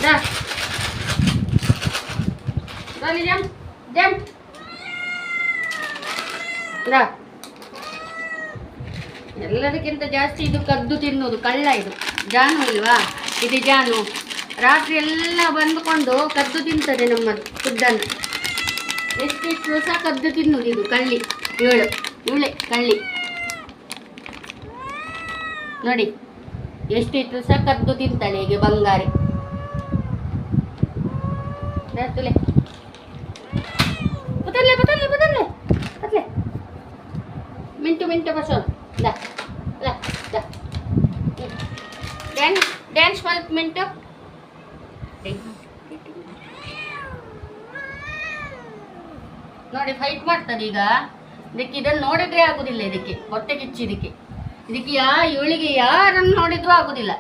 दा ದಾಲಿ jump jump दा ಎಲ್ಲದಕ್ಕಿಂತ ಜಾಸ್ತಿ ಇದು ಕದ್ದು ತಿನ್ನೋದು ಕಳ್ಳ. ಇದು ಜಾನು ಇಲ್ವಾ, ಇದು ಜಾನು. ರಾತ್ರಿ ಎಲ್ಲ ಬಂದುಕೊಂಡು ಕದ್ದು ತಿಂತದೆ ನಮ್ಮ ಫುಡ್ಡನ್ನು. ಎಷ್ಟಿಷ್ಟು ಸಹ ಕದ್ದು ತಿನ್ನೋದು ಇದು ಕಳ್ಳಿ. ಇವಳೆ ಕಳ್ಳಿ ನೋಡಿ, ಎಷ್ಟಿಟ್ಟು ಸಹ ಕದ್ದು ತಿಂತಾಳೆ. ಹೀಗೆ ಬಂಗಾರಿ ತುಲೆ ಬದಲೆ ಬದಲೆ ಬದಲೆ ಬದಲೆ ಮಿಂಟು ಮಿಂಟು ಬಸೋಣ. ಡ್ಯಾನ್ಸ್ ಡ್ಯಾನ್ಸ್ ಸ್ವಲ್ಪ ಮಿಂಟು. ನೋಡಿ ಫೈಟ್ ಮಾಡ್ತದೆ ಈಗ. ಇದಕ್ಕೆ ಇದನ್ನು ನೋಡಿದ್ರೆ ಆಗುದಿಲ್ಲ, ಇದಕ್ಕೆ ಹೊಟ್ಟೆ ಕಿಚ್ಚಿದಕ್ಕೆ. ಇವಳಿಗೆ ಯಾರನ್ನು ನೋಡಿದ್ರೂ ಆಗುದಿಲ್ಲ.